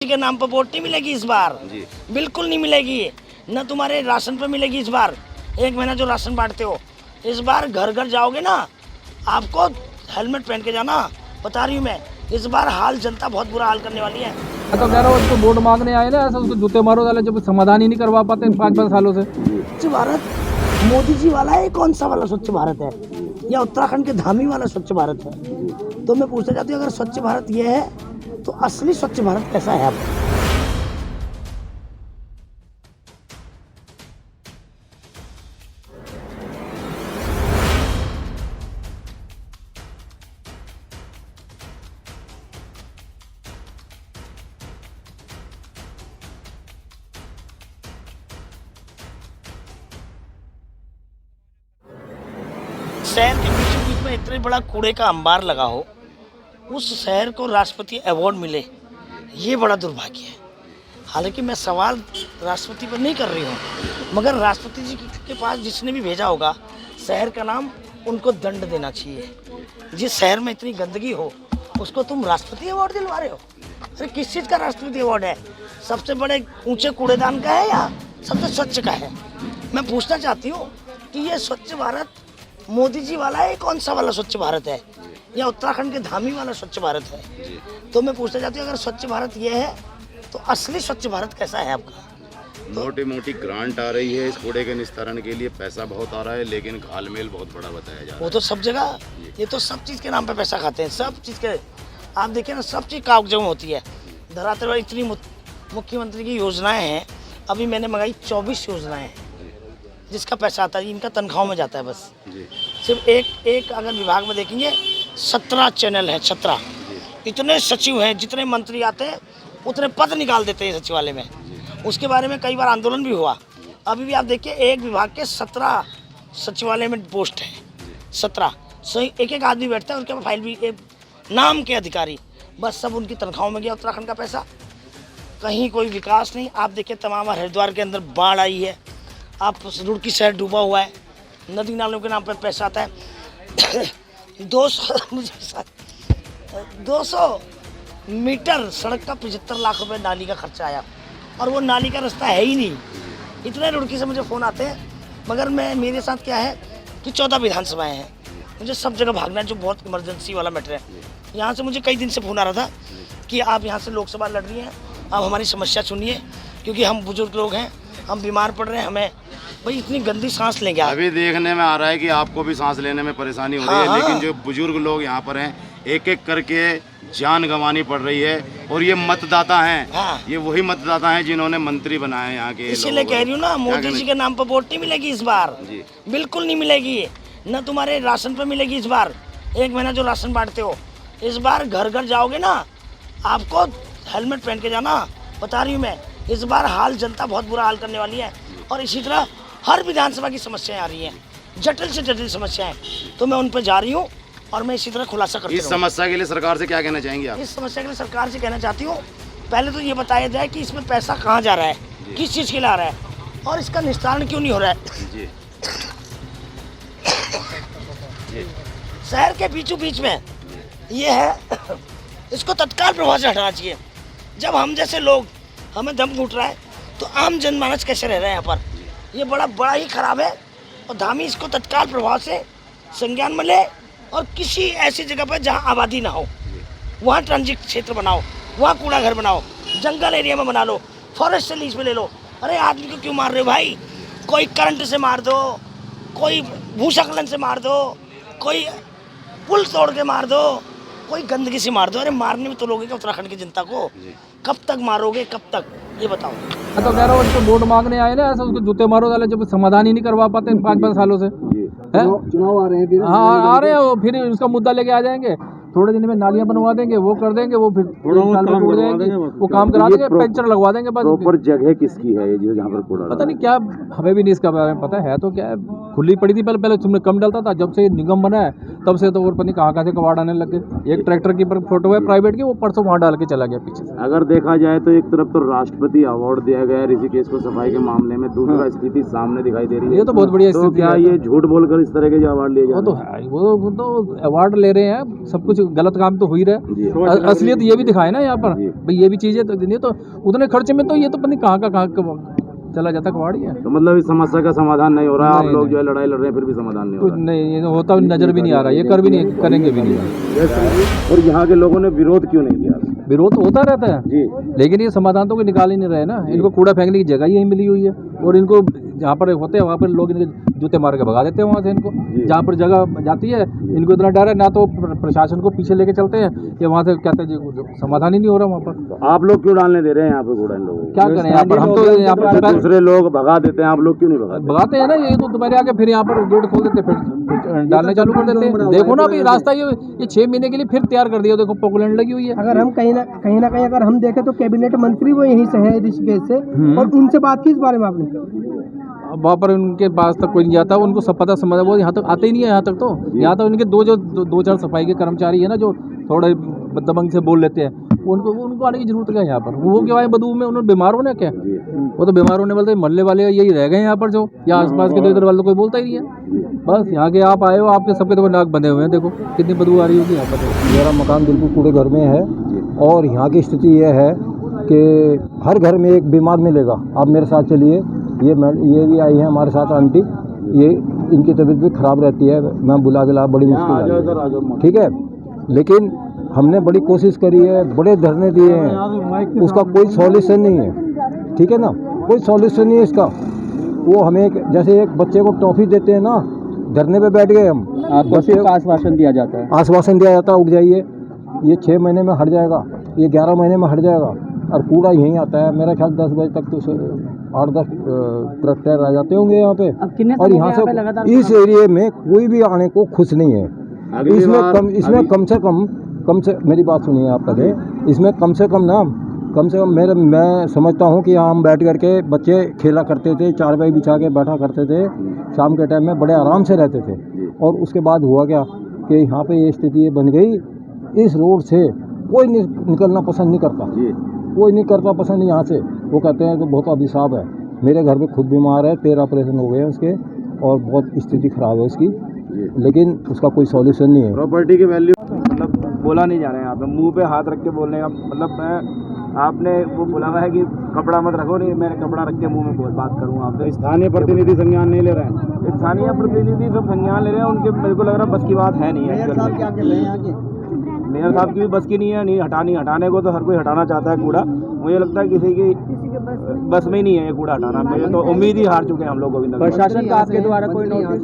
के नाम पर वोट नहीं मिलेगी इस बार जी। बिल्कुल नहीं मिलेगी। न तुम्हारे राशन पे मिलेगी इस बार। एक महीना जो राशन बांटते हो, इस बार घर घर जाओगे ना, आपको हेलमेट पहन के जाना, बता रही हूँ मैं। इस बार हाल जनता बहुत बुरा हाल करने वाली है। तो कह रहा हूँ उसको वोट मांगने आए ना, ऐसा उसको जूते मारो डाले, जब समाधान ही नहीं करवा पाते 5-5 सालों से। स्वच्छ भारत मोदी जी वाला है, कौन सा वाला स्वच्छ भारत है, या उत्तराखंड के धामी वाला स्वच्छ भारत है? तो मैं पूछना चाहती हूँ, अगर स्वच्छ भारत ये है तो असली स्वच्छ भारत कैसा है? अब शहर के बीचों बीच में इतने बड़ा कूड़े का अंबार लगा हो, उस शहर को राष्ट्रपति अवार्ड मिले, ये बड़ा दुर्भाग्य है। हालांकि मैं सवाल राष्ट्रपति पर नहीं कर रही हूँ, मगर राष्ट्रपति जी के पास जिसने भी भेजा होगा शहर का नाम, उनको दंड देना चाहिए। जिस शहर में इतनी गंदगी हो, उसको तुम राष्ट्रपति अवार्ड दिलवा रहे हो? अरे किस चीज़ का राष्ट्रपति अवार्ड है? सबसे बड़े ऊंचे कूड़ेदान का है या सबसे स्वच्छ का है? मैं पूछना चाहती हूँ कि ये स्वच्छ भारत मोदी जी वाला है, कौन सा वाला स्वच्छ भारत है, या उत्तराखंड के धामी वाला स्वच्छ भारत है? तो मैं पूछना चाहती हूँ, अगर स्वच्छ भारत ये है तो असली स्वच्छ भारत कैसा है आपका? मोटी मोटी ग्रांट आ रही है इस कूड़े के निस्तारण के लिए, पैसा बहुत आ रहा है, लेकिन घालमेल बहुत बड़ा बताया जा रहा वो तो सब जगह, ये तो सब चीज़ के नाम पे पैसा खाते हैं, सब चीज़ के। आप देखिए ना, सब चीज़ कागजों में होती है। धरातल पर इतनी मुख्यमंत्री की योजनाएं हैं, अभी मैंने मंगाई 24 योजनाएं हैं, जिसका पैसा आता है इनका तनख्वाहों में जाता है बस। जी। सिर्फ एक अगर विभाग में देखेंगे 17 चैनल है, 17। इतने सचिव हैं, जितने मंत्री आते हैं उतने पद निकाल देते हैं सचिवालय में। उसके बारे में कई बार आंदोलन भी हुआ। अभी भी आप देखिए, एक विभाग के 17 सचिवालय में पोस्ट है, 17। सही एक आदमी बैठता है, उनके पास फाइल भी, एक नाम के अधिकारी, बस सब उनकी तनख्वाहों में गया उत्तराखंड का पैसा। कहीं कोई विकास नहीं। आप देखिए, तमाम हरिद्वार के अंदर बाढ़ आई है, आप रुड़की शहर डूबा हुआ है, नदी नालों के नाम पर पैसा आता है। 200 मीटर सड़क का 75 लाख रुपए नाली का खर्चा आया, और वो नाली का रास्ता है ही नहीं। इतने रुड़की से मुझे फ़ोन आते हैं, मगर मेरे साथ क्या है कि 14 विधानसभाएं हैं, मुझे सब जगह भागना है, जो बहुत इमरजेंसी वाला मैटर है। यहाँ से मुझे कई दिन से फ़ोन आ रहा था कि आप यहाँ से लोकसभा लड़ रही हैं, आप हमारी समस्या सुनिए, क्योंकि हम बुजुर्ग लोग हैं, हम बीमार पड़ रहे हैं, हमें भाई इतनी गंदी सांस लेंगे आप। अभी देखने में आ रहा है कि आपको भी सांस लेने में परेशानी हो रही है। हाँ। लेकिन जो बुजुर्ग लोग यहाँ पर हैं, एक एक करके जान गंवानी पड़ रही है, और ये मतदाता हैं। हाँ। ये वही मतदाता हैं जिन्होंने मंत्री बनाए यहाँ के। इसीलिए कह रही हूँ ना, मोदी जी के नाम पर वोट नहीं मिलेगी इस बार जी। बिल्कुल नहीं मिलेगी। न तुम्हारे राशन पे मिलेगी इस बार। एक महीना जो राशन बांटते हो, इस बार घर घर जाओगे ना, आपको हेलमेट पहन के जाना, बता रही हूँ मैं। इस बार हाल जनता बहुत बुरा हाल करने वाली है, और इसी तरह हर विधानसभा की समस्याएं आ रही हैं, जटिल से जटिल समस्याएं। तो मैं उन पर जा रही हूँ, और मैं इसी तरह खुलासा करती इस रहूँगी। समस्या के लिए सरकार से क्या कहना चाहेंगे आप? इस समस्या के लिए सरकार से कहना चाहती हूँ, पहले तो ये बताया जाए कि इसमें पैसा कहाँ जा रहा है, किस चीज़ के लिए आ रहा है, और इसका निस्तारण क्यों नहीं हो रहा है। जी। शहर के बीचों बीच में ये है, इसको तत्काल प्रभाव से हटाना चाहिए। जब हम जैसे लोग, हमें दम घुट रहा है, तो आम जनमानस कैसे रह रहे हैं यहाँ पर? ये बड़ा ही खराब है, और धामी इसको तत्काल प्रभाव से संज्ञान में ले, और किसी ऐसी जगह पर जहाँ आबादी ना हो, वहाँ ट्रांजिट क्षेत्र बनाओ, वहाँ कूड़ा घर बनाओ, जंगल एरिया में बना लो, फॉरेस्ट से लीज पे ले लो। अरे आदमी को क्यों मार रहे हो भाई? कोई करंट से मार दो, कोई भूस्खलन से मार दो, कोई पुल तोड़ के मार दो, कोई गंदगी से मार दो। अरे मारने में तो लोगे क्या उत्तराखंड की जनता को? कब तक मारोगे, कब तक, ये बताओ। तो कह रहा हूँ उसको वोट मांगने आए ना, ऐसा उसको जूते मारो डाले, जब समाधान ही नहीं करवा पाते 5-5 सालों से। चुनाव आ रहे हैं फिर। हाँ, आ रहे हैं वो, फिर उसका मुद्दा लेके आ जाएंगे। थोड़े दिन में नालियां बनवा देंगे, वो कर देंगे, वो फिर 3 साल में टूट जाएंगे, वो काम करा देंगे, पंचर लगवा देंगे बस। प्रॉपर जगह किसकी है ये जहाँ पर कूड़ा? पता नहीं क्या, हमें भी नहीं इसका बारे में पता है। तो क्या है, खुली पड़ी थी पहले तुमने कम डालता था, जब से निगम बना है तब से तो और पता नहीं कहाँ से कबाड़ आने लग गए। एक ट्रैक्टर की फोटो है प्राइवेट की, वो परसों वहाँ डाल के चला गया पीछे से। अगर देखा जाए तो एक तरफ तो राष्ट्रपति अवार्ड दिया गया है ऋषिकेश को सफाई के मामले में, दूसरा स्थिति सामने दिखाई दे रही है। ये तो बहुत बढ़िया तो स्थिति क्या है। ये झूठ बोलकर इस तरह के जो अवार्ड लिए वो जाते तो है, वो तो अवार्ड ले रहे हैं, सब कुछ कुछ गलत काम तो हो ही रहा जी। है। असलियत ये भी दिखाए ना यहाँ पर जी। भाई, ये भी चीज़ें तो नहीं तो उतने खर्चे में तो ये तो पता नहीं कहाँ का चला जाता कबाड़ी है। तो मतलब इस समस्या का समाधान नहीं हो रहा है, आप नहीं, लोग नहीं। जो है लड़ाई लड़ रहे हैं फिर भी समाधान नहीं हो कुछ रहा नहीं, ये होता नज़र भी नहीं आ रहा, ये कर भी नहीं, करेंगे भी नहीं। है। और यहाँ के लोगों ने विरोध क्यों नहीं किया? विरोध तो होता रहता है जी। लेकिन ये समाधान तो कोई निकाल ही नहीं रहे ना। इनको कूड़ा फेंकने की जगह यही मिली हुई है और इनको जहाँ पर होते हैं वहाँ पर लोग इनके जूते मार के भगा देते हैं वहाँ से इनको। जहाँ पर जगह जाती है इनको इतना डर है, ना तो प्रशासन को पीछे लेके चलते हैं, ये वहाँ से कहते हैं जी समाधान ही नहीं हो रहा वहाँ पर। तो आप लोग क्यों डालने दे रहे हैं यहाँ पे कूड़ा इन लोगों को? क्या करें यहाँ पर, हम तो यहाँ पर दूसरे लोग भगा देते हैं, आप लोग क्यों नहीं भगाते? भगाते हैं ना, ये तो दोपहर आके फिर यहाँ पर गेट खोल देते हैं, फिर डालने चालू कर देते हैं। देखो ना अभी रास्ता ये 6 महीने के लिए फिर तैयार कर दिया, देखो पोकलैंड लगी हुई है। अगर हम कहीं ना कहीं अगर हम देखें तो कैबिनेट मंत्री वो यहीं से है, ऋषिकेश से, और उनसे बात की इस बारे में आपने? वहाँ पर उनके पास तक कोई नहीं जाता, उनको सब पता समझ, वो यहाँ तक आते ही नहीं है। यहाँ तक तो यहाँ तक उनके दो चार सफाई के कर्मचारी है ना जो थोड़े दबंग से बोल लेते हैं, उनको आने की जरूरत क्या है यहाँ पर? वो क्यों आए बदबू में? उन्होंने बीमार होना क्या? वो तो बीमार होने वाले मरने वाले यही रह गए यहाँ पर, जो या आसपास के इधर वाले तो कोई बोलता ही नहीं है। बस यहाँ के आप आए हो, आपके सबके तो नाक बंधे हुए हैं, देखो कितनी बदबू आ रही होगी यहाँ पर। मेरा मकान बिल्कुल कूड़े घर में है और यहाँ की स्थिति यह है कि हर घर में एक बीमार मिलेगा। आप मेरे साथ चलिए, ये भी आई है हमारे साथ आंटी, ये इनकी तबीयत भी ख़राब रहती है, मैं बुला के ला बड़ी मुश्किल, ठीक है। लेकिन हमने बड़ी कोशिश करी है, बड़े धरने दिए हैं, उसका कोई सॉल्यूशन नहीं है, ठीक है ना, कोई सॉल्यूशन नहीं है इसका। वो हमें जैसे एक बच्चे को टॉफ़ी देते हैं ना, धरने पे बैठ गए हम, बच्चे को आश्वासन दिया जाता है, आश्वासन दिया जाता है उठ जाइए, ये 6 महीने में हट जाएगा, ये 11 महीने में हट जाएगा, और कूड़ा यहीं आता है। मेरा ख्याल 10 बजे तक तो 8-10 ट्रक टायर आ जाते होंगे यहाँ पे, और यहाँ से इस एरिए में कोई भी आने को खुश नहीं है। इसमें कम से मेरी बात सुनिए आप पहले, इसमें कम से कम मैं समझता हूँ कि यहाँ हम बैठ करके बच्चे खेला करते थे, चारपाई बिछा के बैठा करते थे, शाम के टाइम में बड़े आराम से रहते थे। और उसके बाद हुआ क्या कि यहाँ पे ये स्थिति बन गई, इस रोड से कोई निकलना पसंद नहीं करता, कोई नहीं करता पसंद यहाँ से। वो कहते हैं कि बहुत अभिशाप है। मेरे घर में खुद बीमार है, 13 ऑपरेशन हो गए हैं उसके, और बहुत स्थिति ख़राब है उसकी, लेकिन उसका कोई सॉल्यूशन नहीं है। प्रॉपर्टी की वैल्यू मतलब बोला नहीं जा रहा है यहाँ पे, मुंह पे हाथ रख के बोलने का मतलब, मैं आपने वो बोला हुआ है कि कपड़ा मत रखो, नहीं मैंने कपड़ा रख के मुंह में बात करूँ आपसे। स्थानीय प्रतिनिधि संज्ञान नहीं ले रहे हैं? स्थानीय प्रतिनिधि सब संज्ञान ले रहे हैं, उनके मेरे को लग रहा है बस की बात है नहीं है। मेयर साहब की भी बस की नहीं है, नहीं हटाने को तो हर कोई हटाना चाहता है कूड़ा, मुझे लगता है किसी की बस में ही नहीं है ये कूड़ा हटाना। मेरे तो उम्मीद ही हार चुके हैं हम लोग गोविंद। प्रशासन का आपके द्वारा कोई नोटिस?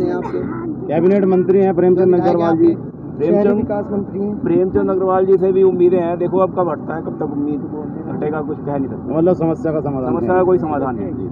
कैबिनेट मंत्री हैं प्रेमचंद अग्रवाल जी, प्रेमचंद अग्रवाल जी से भी उम्मीदें हैं, देखो अब कब हटता है, कब तक उम्मीद हटेगा, कुछ कह नहीं सकते। मतलब समस्या का समाधान समस्या का कोई समाधान नहीं।